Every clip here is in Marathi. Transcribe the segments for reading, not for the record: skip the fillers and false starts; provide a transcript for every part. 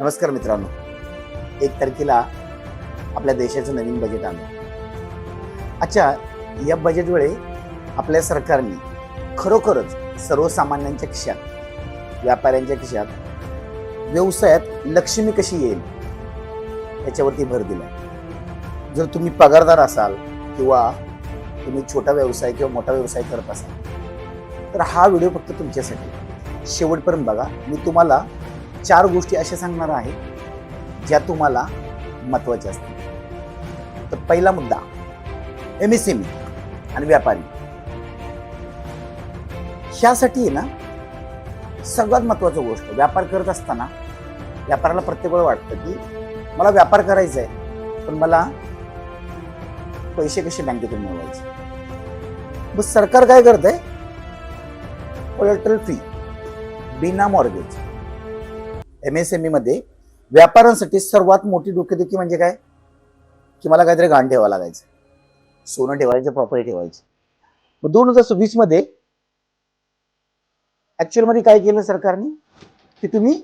नमस्कार मित्रांनो, 1 तारखेला आपल्या देशाचं नवीन बजेट आलं. अच्छा, या बजेट वेळी आपल्या सरकारने खरोखरच सर्वसामान्यांच्या खिशात, व्यापाऱ्यांच्या खिशात, व्यवसायात लक्ष्मी कशी येईल याच्यावरती भर दिला. जर तुम्ही पगारदार असाल किंवा तुम्ही छोटा व्यवसाय किंवा मोठा व्यवसाय करत असाल तर हा व्हिडिओ फक्त तुमच्यासाठी शेवटपर्यंत बघा. मी तुम्हाला 4 गोष्टी अशा सांगणार आहे ज्या तुम्हाला महत्त्वाच्या असतील. तर पहिला मुद्दा, MSME आणि व्यापारी. ह्यासाठी ना सर्वात महत्त्वाची गोष्ट, व्यापार करत असताना व्यापाराला प्रत्येक वेळ वाटतं की मला व्यापार करायचा आहे पण मला पैसे कसे बँकेतून मिळवायचे. मग सरकार काय करतंय, कोलॅटरल फ्री, बिना मॉर्गेज. MSME मध्ये व्यापाऱ्यांसाठी सर्वात मोठी डोकेदुखी म्हणजे काय, की मला काहीतरी गहाण ठेवावं लागायचं, सोनं ठेवायचं, प्रॉपर्टी ठेवायची. मग 2026 मध्ये ऍक्च्युअल मध्ये काय केलं सरकारने, की तुम्ही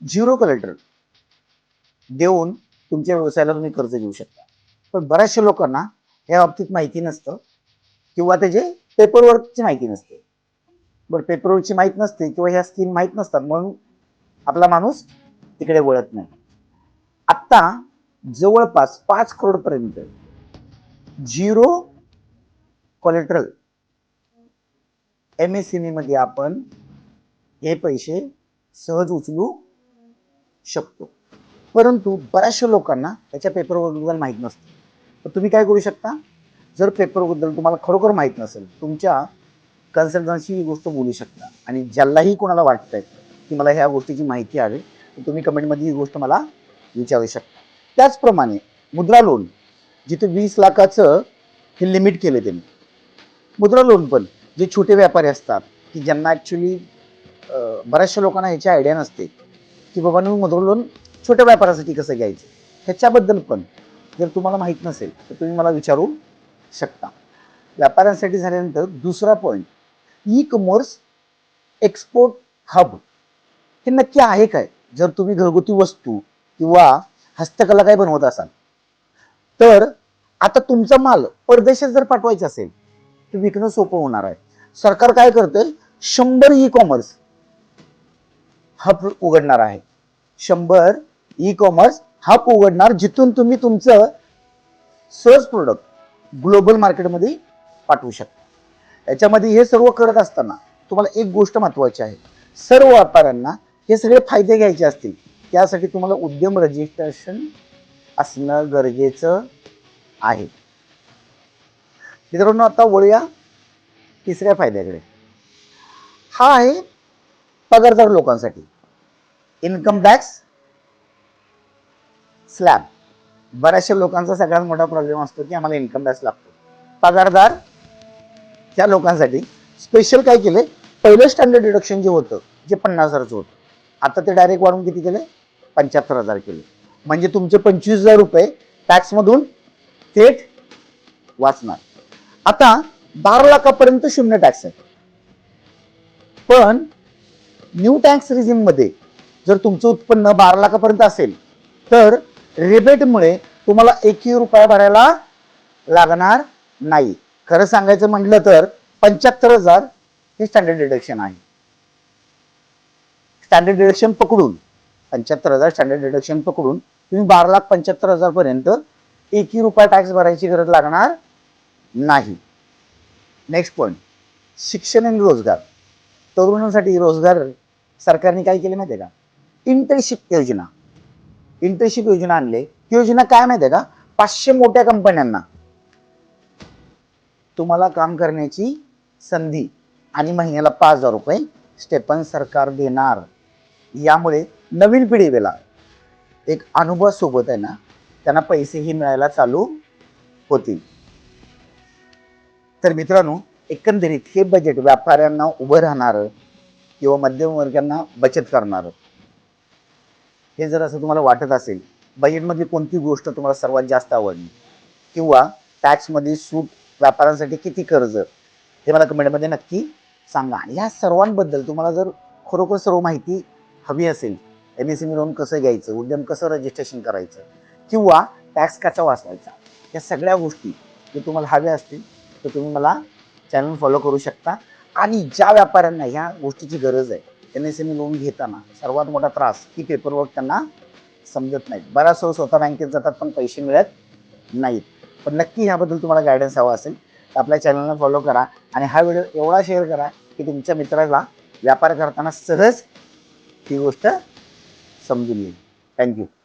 0 कोलॅटरल देऊन तुमच्या व्यवसायाला तुम्ही कर्ज घेऊ शकता. पण बऱ्याचशा लोकांना या बाबतीत माहिती नसतं किंवा त्याचे पेपरवर्कची माहिती नसते. बरं, पेपरवर्कची माहिती नसते किंवा ह्या स्कीम माहीत नसतात म्हणून आपला माणूस तिकडे वळत नाही. आत्ता जवळपास 5 करोड पर्यंत 0 कोलॅटरल MSME मध्ये आपण हे पैसे सहज उचलू शकतो. परंतु बऱ्याचशा लोकांना त्याच्या पेपरवर्कबद्दल माहीत नसतं. तर तुम्ही काय करू शकता, जर पेपरबद्दल तुम्हाला खरोखर माहीत नसेल, तुमच्या कन्सल्टन्सी ही गोष्ट बोलू शकता. आणि ज्यालाही कोणाला वाटतंय की मला ह्या गोष्टीची माहिती हवी तर तुम्ही कमेंटमध्ये ही गोष्ट मला विचारू शकता. त्याचप्रमाणे मुद्रा लोन, जिथे 20 लाखाचं हे लिमिट केले त्यांनी. मुद्रा लोन पण जे छोटे व्यापारी असतात की ज्यांना ॲक्च्युली बऱ्याचशा लोकांना ह्याची आयडिया नसते की बाबा मुद्रा लोन छोट्या व्यापारासाठी कसं घ्यायचं, ह्याच्याबद्दल पण जर तुम्हाला माहीत नसेल तर तुम्ही मला विचारू शकता. व्यापाऱ्यांसाठी झाल्यानंतर दुसरा पॉईंट, ई-कॉमर्स एक्सपोर्ट हब. हे नक्की आहे काय? जर तुम्ही घरगुती वस्तू किंवा हस्तकला काय बनवत असाल तर आता तुमचा माल परदेशात जर पाठवायचा असेल तर विकणं सोपं होणार आहे. सरकार काय करतंय, 100 ई-कॉमर्स हब उघडणार आहे. 100 ई-कॉमर्स हब उघडणार, जिथून तुम्ही तुमचं सहज प्रोडक्ट ग्लोबल मार्केटमध्ये पाठवू शकता. याच्यामध्ये हे सर्व करत असताना तुम्हाला एक गोष्ट महत्त्वाची आहे, सर्व व्यापाऱ्यांना हे सगळे फायदे घ्यायचे असतील त्यासाठी तुम्हाला उद्यम रजिस्ट्रेशन असणं गरजेचं आहे. मित्रांनो, आता वळूया तिसऱ्या फायद्याकडे. हा आहे पगारदार लोकांसाठी, इन्कम टॅक्स स्लॅब. बऱ्याचशा लोकांचा सगळ्यात मोठा प्रॉब्लेम असतो की आम्हाला इन्कम टॅक्स लागतो. पगारदार त्या लोकांसाठी स्पेशल काय केले, पहिलं स्टँडर्ड डिडक्शन जे होतं जे 50,000चं होतं, आता ते डायरेक्ट वाढून किती केले, 75,000 केले. म्हणजे तुमचे 25,000 रुपये टॅक्समधून थेट वाचणार. आता 12 लाखापर्यंत 0 टॅक्स आहे. पण न्यू टॅक्स रिजिम मध्ये जर तुमचं उत्पन्न 12 लाखापर्यंत असेल तर रिबेटमुळे तुम्हाला 1 रुपया भरायला लागणार नाही. खरं सांगायचं म्हटलं तर 75,000 हे स्टँडर्ड डिडक्शन आहे. स्टँडर्ड डिडक्शन पकडून 75,000 स्टँडर्ड डिडक्शन पकडून तुम्ही 12,75,000 पर्यंत 1 रुपया टॅक्स भरायची गरज लागणार नाही. नेक्स्ट पॉईंट, शिक्षण आणि रोजगार. तरुणांसाठी रोजगार सरकारने काय केले माहिती आहे का, इंटर्नशिप योजना. इंटर्नशिप योजना आणले. योजना काय माहिती आहे का, 500 मोठ्या कंपन्यांना तुम्हाला काम करण्याची संधी आणि महिन्याला 5,000 रुपये स्टेपन सरकार देणार. यामुळे नवीन पिढीला एक अनुभव सोबत आहे ना, त्यांना पैसेही मिळायला चालू होतील. तर मित्रांनो, एकंदरीत हे बजेट व्यापाऱ्यांना उभं राहणारं किंवा मध्यमवर्गांना बचत करणारं. हे जर असं तुम्हाला वाटत असेल, बजेटमध्ये कोणती गोष्ट तुम्हाला सर्वात जास्त आवडली किंवा टॅक्समध्ये सूट, व्यापाऱ्यांसाठी किती कर्ज, हे मला कमेंटमध्ये नक्की सांगा. आणि या सर्वांबद्दल तुम्हाला जर खरोखर सर्व माहिती हवी असेल MSME लोन कसं घ्यायचं, उद्यम कसं रजिस्ट्रेशन करायचं, किंवा टॅक्स कसा वाचवायचा, या सगळ्या गोष्टी जर तुम्हाला हव्या असतील तर तुम्ही मला चॅनल फॉलो करू शकता. आणि ज्या व्यापाऱ्यांना ह्या गोष्टीची गरज आहे, MSME लोन घेताना सर्वात मोठा त्रास की पेपरवर्क त्यांना समजत नाहीत. बऱ्याच स्वतः बँकेत जातात पण पैसे मिळत नाहीत. पण नक्की ह्याबद्दल तुम्हाला गायडन्स हवा असेल तर आपल्या चॅनलला फॉलो करा आणि हा व्हिडिओ एवढा शेअर करा की तुमच्या मित्राला व्यापार करताना सहज ही गोष्ट समजून येईल. थँक्यू.